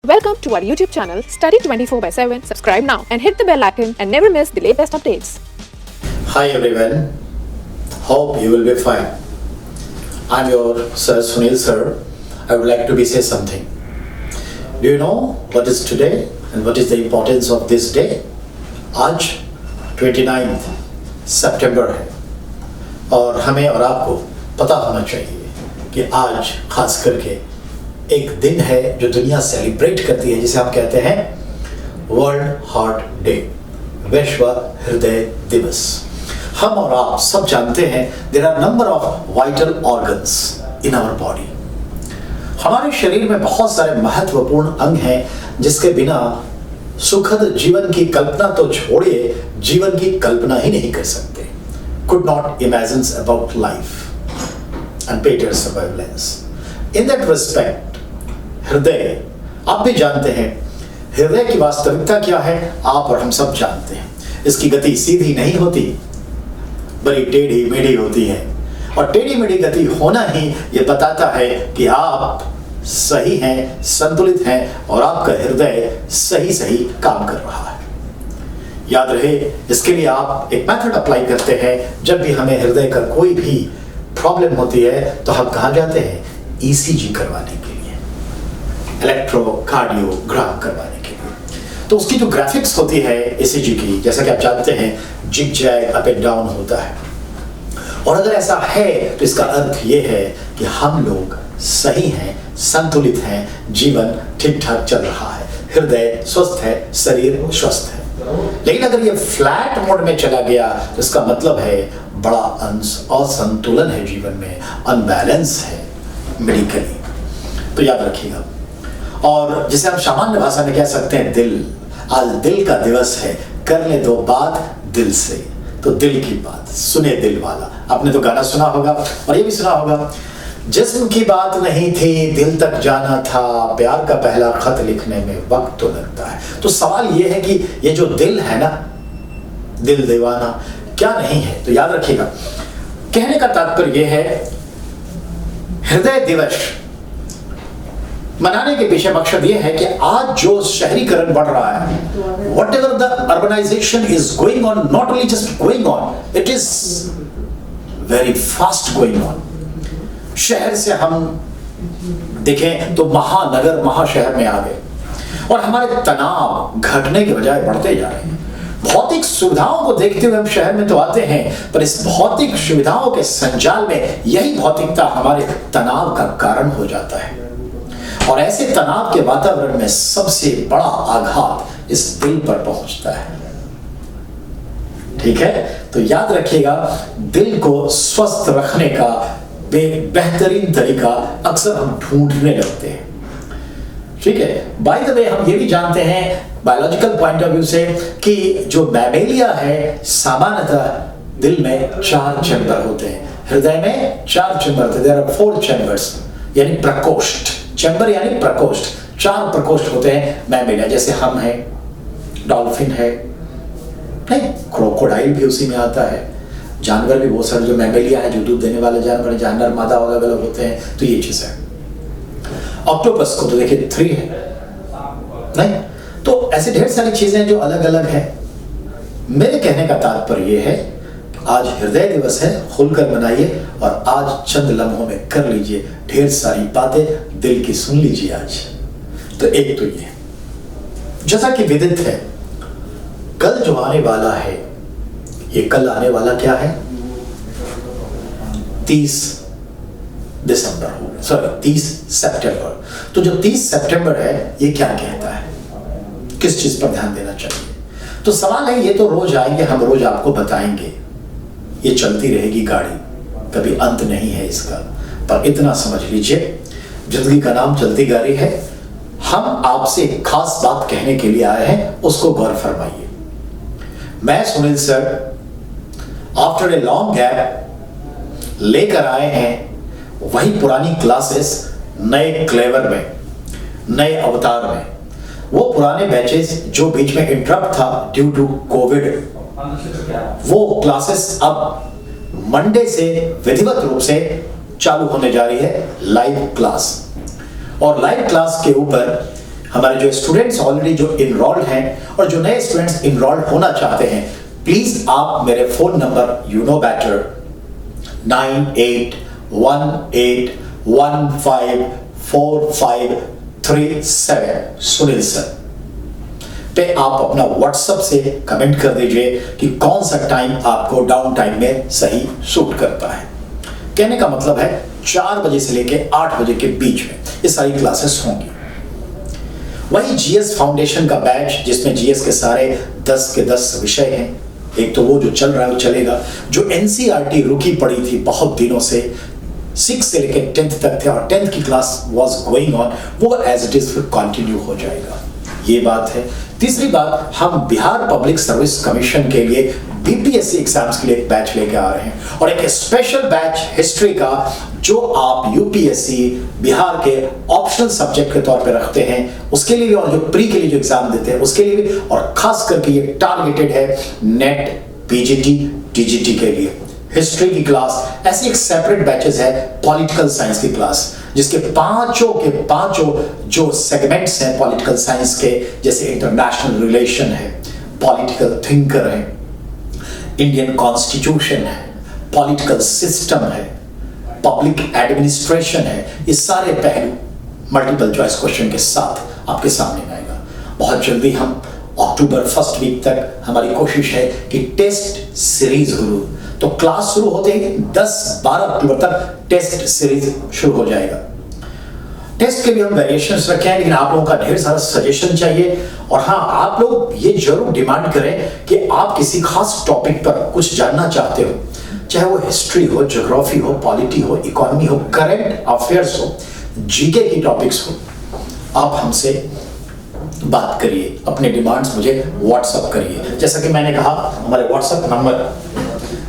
Welcome to our YouTube channel Study 24/7. Subscribe now and hit the bell icon and never miss the latest updates. Hi everyone, hope you will be fine. I'm your Sir Sunil sir. I would like to say something. Do you know what is today and what is the importance of this day? आज 29 सितंबर है और हमें और आपको पता होना चाहिए कि आज खास करके एक दिन है जो दुनिया सेलिब्रेट करती है, जिसे हम कहते हैं वर्ल्ड हार्ट डे, विश्व हृदय दिवस। हम और आप सब जानते हैं there are number of vital organs in our body. हमारे शरीर में बहुत सारे महत्वपूर्ण अंग हैं जिसके बिना सुखद जीवन की कल्पना तो छोड़िए, जीवन की कल्पना ही नहीं कर सकते। Could not imagine about life and better survivance. In that respect हृदय, आप भी जानते हैं हृदय की वास्तविकता क्या है, आप और हम सब जानते हैं। इसकी गति सीधी नहीं होती, बड़ी टेढ़ी मेढ़ी होती है, और टेढ़ी मेढ़ी गति होना ही ये बताता है कि आप सही हैं, संतुलित हैं और आपका हृदय सही काम कर रहा है। याद रहे, इसके लिए आप एक मेथड अप्लाई करते हैं। जब भी हमें हृदय का कोई भी प्रॉब्लम होती है तो हम कहाँ जाते हैं? ईसीजी करवाने के लिए, इलेक्ट्रोकार्डियोग्राम करवाने के लिए। तो उसकी जो ग्राफिक्स होती है ईसीजी की, जैसा कि आप जानते हैं, जिग-जैग, अप एंड डाउन होता है। और अगर ऐसा है तो इसका अर्थ ये है कि हम लोग सही हैं, संतुलित हैं, जीवन ठीक ठाक चल रहा है, हृदय स्वस्थ है, शरीर स्वस्थ है। लेकिन अगर ये फ्लैट मोड में चला गया तो इसका मतलब है बड़ा असंतुलन है जीवन में, अनबैलेंस है मेडिकली। तो याद रखिएगा। और जिसे हम सामान्य भाषा में कह सकते हैं दिल, आज दिल का दिवस है, कर ले दो बात दिल से। तो दिल की बात सुने दिल वाला। आपने तो गाना सुना होगा और ये भी सुना होगा, जिस्म की बात नहीं थी दिल तक जाना था, प्यार का पहला खत लिखने में वक्त तो लगता है। तो सवाल ये है कि ये जो दिल है ना, दिल दीवाना क्या नहीं है। तो याद रखिएगा, कहने का तात्पर्य यह है हृदय दिवस मनाने के पीछे मकसद यह है कि आज जो शहरीकरण बढ़ रहा है, whatever the urbanization is going on, not only just going on, it is very fast going on। शहर से हम देखें तो महानगर, महाशहर में आ गए और हमारे तनाव घटने के बजाय बढ़ते जा रहे हैं। भौतिक सुविधाओं को देखते हुए हम शहर में तो आते हैं, पर इस भौतिक सुविधाओं के संजाल में यही भौतिकता हमारे तनाव का कारण हो जाता है। और ऐसे तनाव के वातावरण में सबसे बड़ा आघात इस दिल पर पहुंचता है। ठीक है, तो याद रखिएगा, दिल को स्वस्थ रखने का बेहतरीन तरीका अक्सर हम ढूंढने लगते हैं। ठीक है, बाय द वे हम ये भी जानते हैं बायोलॉजिकल पॉइंट ऑफ व्यू से कि जो मैमेलिया है, सामान्यतः दिल में 4 चैम्बर होते हैं, हृदय में 4 चैम्बर होते हैं। देयर आर 4 चैम्बर्स, यानी प्रकोष्ठ। चैम्बर यानी प्रकोष्ठ, 4 प्रकोष्ठ होते हैं मैमेलिया। जैसे हम हैं, डॉल्फिन है, नहीं, क्रोकोडाइल भी उसी में आता है। जानवर भी बहुत सारे जो मैमेलिया है, जो दूध देने वाले जानवर, जानवर मादा अलग अलग होते हैं। तो ये चीज है। ऑक्टोपस को तो देखिए 3 है, नहीं, तो ऐसे ढेर सारी चीजें जो अलग अलग हैं। मेरे कहने का तात्पर्य ये है, आज हृदय दिवस है, खुलकर मनाइए और आज चंद लम्हों में कर लीजिए ढेर सारी बातें दिल की, सुन लीजिए आज। तो एक तो ये, जैसा कि विदित है, कल जो आने वाला है, ये कल आने वाला क्या है? 30 दिसंबर हो गया, सॉरी 30 सितंबर। तो जो 30 सितंबर है, ये क्या कहता है, किस चीज पर ध्यान देना चाहिए? तो सवाल है, ये तो रोज आएंगे, हम रोज आपको बताएंगे, ये चलती रहेगी गाड़ी, कभी अंत नहीं है इसका। पर इतना समझ लीजिए, जिंदगी का नाम चलती गाड़ी है। हम आपसे एक खास बात कहने के लिए आए हैं, उसको गौर फरमाइए। मैं Sunil sir after a long gap लेकर आए हैं वही पुरानी क्लासेस नए क्लेवर में, नए अवतार में। वो पुराने बैचेस जो बीच में इंटरप्ट था ड्यू टू कोविड, वो क्लासेस अब मंडे से विधिवत रूप से चालू होने जा रही है, लाइव क्लास। और लाइव क्लास के ऊपर हमारे जो स्टूडेंट्स ऑलरेडी जो इनरोल्ड हैं और जो नए स्टूडेंट्स इनरोल्ड होना चाहते हैं, प्लीज आप मेरे phone number you know better 9818154537 Sunil sir पे आप अपना व्हाट्सएप से कमेंट कर दीजिए कि कौन सा टाइम आपको डाउन टाइम में सही सूट करता है। कहने का मतलब है 4 बजे से लेके 8 बजे के बीच में ये सारी क्लासेस होंगी। वही जीएस फाउंडेशन का बैच जिसमें जीएस के सारे 10 के 10 विषय हैं। एक तो वो जो चल रहा है वो चलेगा, जो एनसीईआरटी रुकी पड़ी थी बहुत दिनों से 6 से लेके 10th तक थे और 10th की क्लास वाज गोइंग ऑन, वो एज इट इज फिर कंटिन्यू हो जाएगा। ये बात है। तीसरी बात, हम बिहार पब्लिक सर्विस कमीशन के लिए बीपीएससी एग्जाम्स के लिए एक बैच लेके आ रहे हैं और एक स्पेशल बैच हिस्ट्री का जो आप यूपीएससी बिहार के ऑप्शनल सब्जेक्ट के तौर पे रखते हैं उसके लिए भी, और जो प्री के लिए जो एग्जाम देते हैं उसके लिए भी, और खास करके ये टारगेटेड है नेट, पीजीटी, टीजीटी के लिए। हिस्ट्री की क्लास, ऐसी एक सेपरेट बैचेस है पॉलिटिकल साइंस की क्लास, जिसके पांचों के पांचों जो सेगमेंट्स हैं पॉलिटिकल साइंस के, जैसे इंटरनेशनल रिलेशन है, पॉलिटिकल थिंकर है, इंडियन कॉन्स्टिट्यूशन है, पॉलिटिकल सिस्टम है, पब्लिक एडमिनिस्ट्रेशन है, ये सारे पहलू मल्टीपल चॉइस क्वेश्चन के साथ आपके सामने आएगा। बहुत जल्दी हम अक्टूबर फर्स्ट वीक तक हमारी कोशिश है कि टेस्ट सीरीज शुरू, तो क्लास शुरू होते ही 10-12 अक्टूबर तक टेस्ट सीरीज शुरू हो जाएगा। टेस्ट के भी हम वेरिएशंस रखे हैं, लेकिन आप लोगों का ढेर सारा सजेशन चाहिए। और हाँ, आप लोग ये जरूर डिमांड करें कि आप किसी खास टॉपिक पर कुछ जानना चाहते हो, चाहे वो हिस्ट्री हो, ज्योग्राफी हो, पॉलिटी हो, इकोनॉमी हो, करंट अफेयर्स हो, जीके की टॉपिक्स हो, आप हमसे बात करिए, अपने डिमांड्स मुझे व्हाट्सएप करिए। जैसा कि मैंने कहा, हमारे व्हाट्सएप नंबर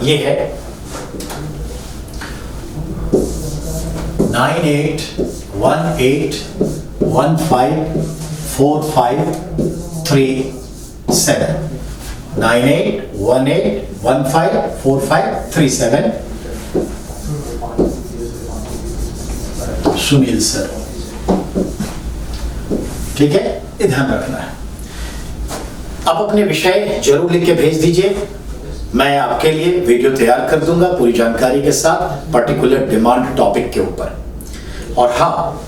ये है 9818154537 9818154537 सुनील सर। ठीक है, ये ध्यान रखना है। आप अपने विषय जरूर लिख के भेज दीजिए, मैं आपके लिए वीडियो तैयार कर दूंगा पूरी जानकारी के साथ पर्टिकुलर डिमांड टॉपिक के ऊपर। और हाँ,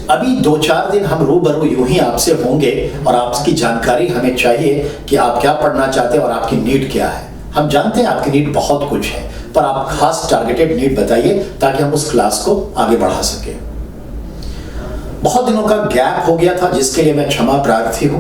अभी 2-4 दिन हम रूबरू यूं ही आपसे होंगे और आपकी जानकारी हमें चाहिए कि आप क्या पढ़ना चाहते हैं और आपकी नीड क्या है। हम जानते हैं आपकी नीड बहुत कुछ है, पर आप खास टारगेटेड नीड बताइए ताकि हम उस क्लास को आगे बढ़ा सकें। बहुत दिनों का गैप हो गया था, जिसके लिए मैं क्षमा प्रार्थी हूं,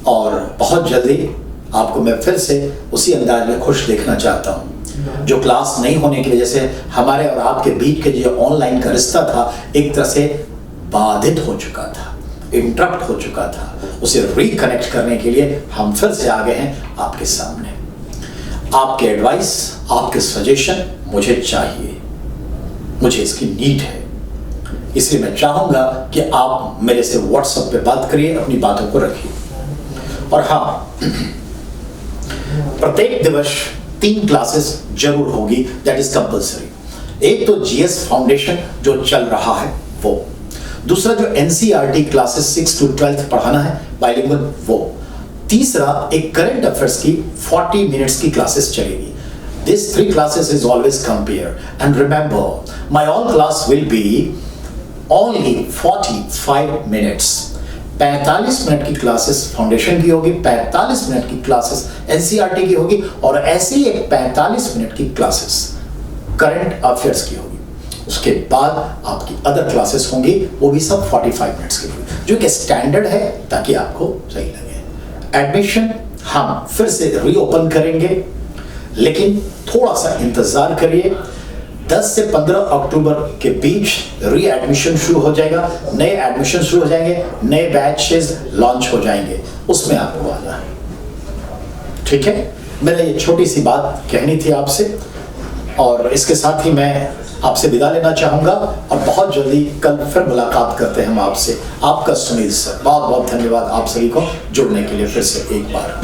और बहुत जल्दी आपको मैं फिर से उसी अंदाज में खुश देखना चाहता हूं। जो क्लास नहीं होने की वजह से हमारे और आपके बीच के जो ऑनलाइन का रिश्ता था एक तरह से बाधित हो चुका था, इंटरप्ट हो चुका था, उसे रिकनेक्ट करने के लिए हम फिर से आ गए हैं आपके सामने। आपके एडवाइस, आपके सजेशन मुझे चाहिए, मुझे इसकी नीड है। इसलिए मैं चाहूंगा कि आप मेरे से व्हाट्सएप पे बात करिए, अपनी बातों को रखिए। और हाँ, प्रत्येक दिवस 3 क्लासेस जरूर होगी, दैट इज कंपल्सरी। एक तो जीएस फाउंडेशन जो चल रहा है वो, दूसरा जो एनसीईआरटी क्लासेस 6 to 12 पढ़ाना है बाइलिंगुअल वो, तीसरा एक करंट अफेयर्स की 40 मिनट्स की क्लासेस चलेगी। These 3 classes is always compare, and remember my all class will be only 45 minutes। 45 minute की क्लासेस फाउंडेशन की होगी, 45 मिनट की क्लासेस एनसीईआरटी की होगी, और ऐसे ही एक 45 मिनट की क्लासेस करंट अफेयर्स की होगी। उसके बाद आपकी अदर क्लासेस होंगी, वो भी सब 45 मिनट्स की होगी, जो कि स्टैंडर्ड है ताकि आपको सही लगे। एडमिशन हम फिर से रीओपन करेंगे, लेकिन थोड़ा सा इंतजार करिए। 10 से 15 अक्टूबर के बीच री एडमिशन शुरू हो जाएगा, नए एडमिशन शुरू हो जाएंगे, नए बैचेस लॉन्च हो जाएंगे, उसमें आपको आना है। ठीक है, मैंने ये छोटी सी बात कहनी थी आपसे, और इसके साथ ही मैं आपसे विदा लेना चाहूंगा, और बहुत जल्दी कल फिर मुलाकात करते हैं हम आपसे। आपका सुनील सर, बहुत बहुत धन्यवाद आप सभी को जुड़ने के लिए फिर से एक बार।